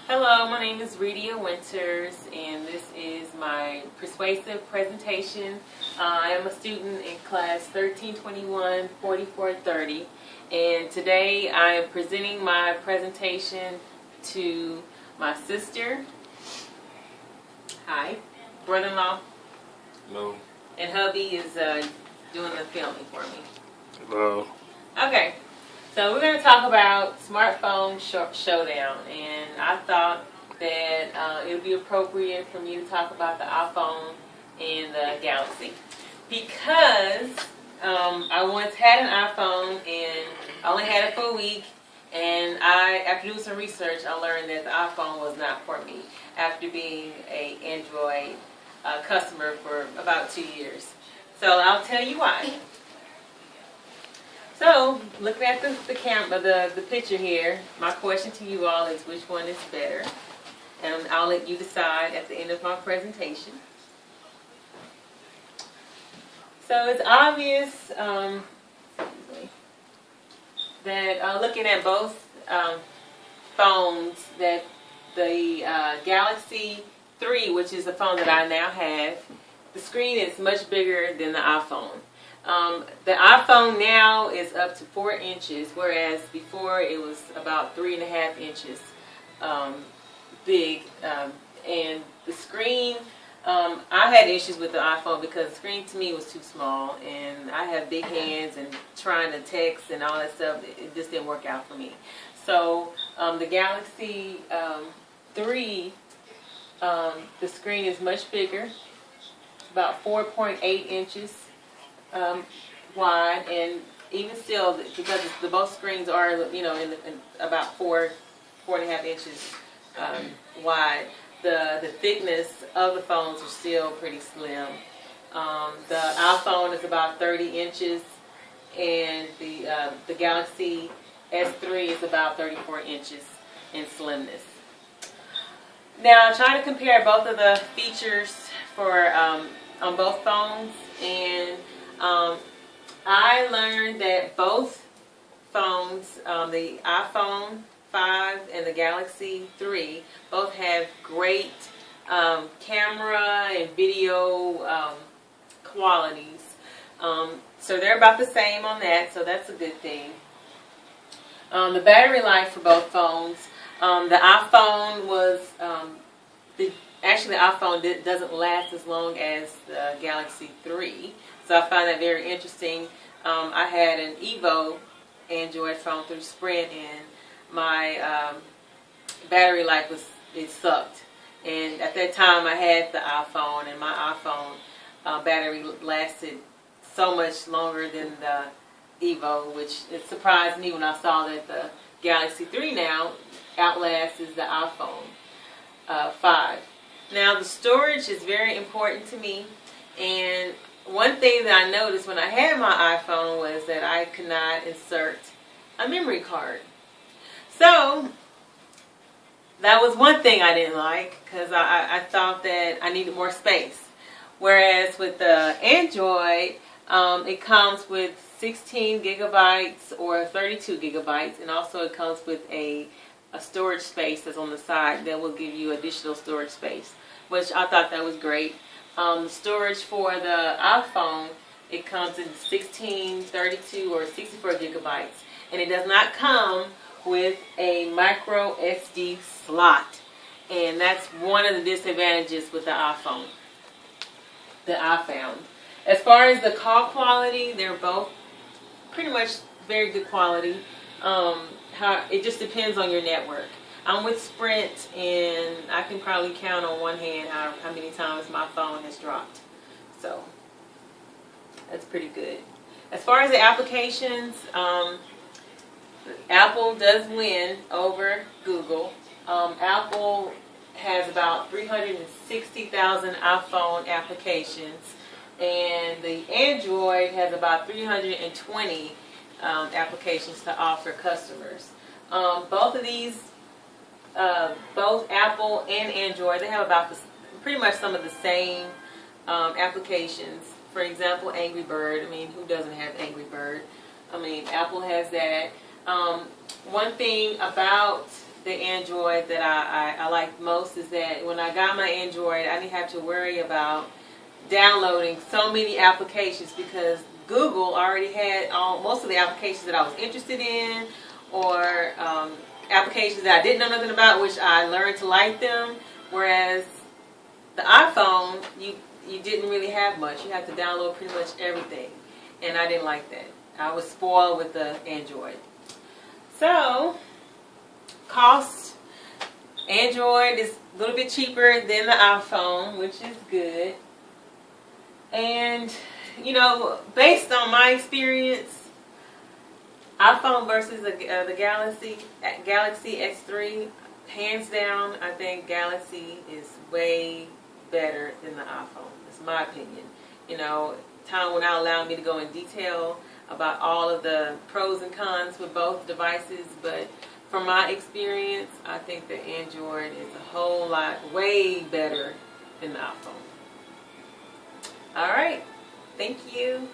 Hello, my name is Redia Winters, and this is my persuasive presentation. I am a student in class 1321 4430, and today I am presenting my presentation to my sister, hi, brother-in-law, Hello. and hubby is doing the filming for me. Hello. Okay. So we're going to talk about smartphone showdown, and I thought that it would be appropriate for me to talk about the iPhone and the Galaxy because I once had an iPhone and I only had it for a week, and after doing some research, I learned that the iPhone was not for me after being an Android customer for about 2 years. So I'll tell you why. So, looking at the camera, the picture here, my question to you all is which one is better? And I'll let you decide at the end of my presentation. So, it's obvious that looking at both phones, that the Galaxy 3, which is the phone that I now have, the screen is much bigger than the iPhone. The iPhone now is up to 4 inches, whereas before it was about 3.5 inches big. And the screen, I had issues with the iPhone because the screen to me was too small, and I have big hands, and trying to text and all that stuff, it just didn't work out for me. So the Galaxy 3, the screen is much bigger, about 4.8 inches. Wide, and even still, because the both screens are, in about 4.5 inches wide, the thickness of the phones are still pretty slim. The iPhone is about 30 inches, and the Galaxy S3 is about 34 inches in slimness. Now, trying to compare both of the features for on both phones, and I learned that both phones, the iPhone 5 and the Galaxy 3, both have great camera and video qualities. So they're about the same on that, so that's a good thing. The battery life for both phones, the iPhone was, actually the iPhone doesn't last as long as the Galaxy 3. So I find that very interesting. I had an Evo Android phone through Sprint, and my battery life it sucked. And at that time I had the iPhone, and my iPhone battery lasted so much longer than the Evo, which it surprised me when I saw that the Galaxy 3 now outlasts the iPhone 5. Now the storage is very important to me, and one thing that I noticed when I had my iPhone was that I could not insert a memory card. So that was one thing I didn't like, because I thought that I needed more space. Whereas with the Android, it comes with 16 gigabytes or 32 gigabytes, and also it comes with a storage space that's on the side that will give you additional storage space, which I thought that was great. Storage for the iPhone, it comes in 16, 32, or 64 gigabytes, and it does not come with a micro SD slot, and that's one of the disadvantages with the iPhone that I found. As far as the call quality, they're both pretty much very good quality. It just depends on your network. I'm with Sprint, and I can probably count on one hand how many times my phone has dropped. So that's pretty good. As far as the applications, Apple does win over Google. Apple has about 360,000 iPhone applications, and the Android has about 320 applications to offer customers. Both of these, both Apple and Android, they have about pretty much some of the same applications. For example, Angry Bird. I mean, who doesn't have Angry Bird? I mean, Apple has that. One thing about the Android that I like most is that when I got my Android, I didn't have to worry about downloading so many applications because Google already had most of the applications that I was interested in, or applications that I didn't know nothing about, which I learned to like them. Whereas the iPhone, you didn't really have much. You had to download pretty much everything, and I didn't like that. I was spoiled with the Android. So, cost, Android is a little bit cheaper than the iPhone, which is good. And, you know, based on my experience, iPhone versus the Galaxy S3, hands down, I think Galaxy is way better than the iPhone. That's my opinion. You know, time will not allow me to go in detail about all of the pros and cons with both devices, but from my experience, I think the Android is a whole lot way better than the iPhone. All right. Thank you.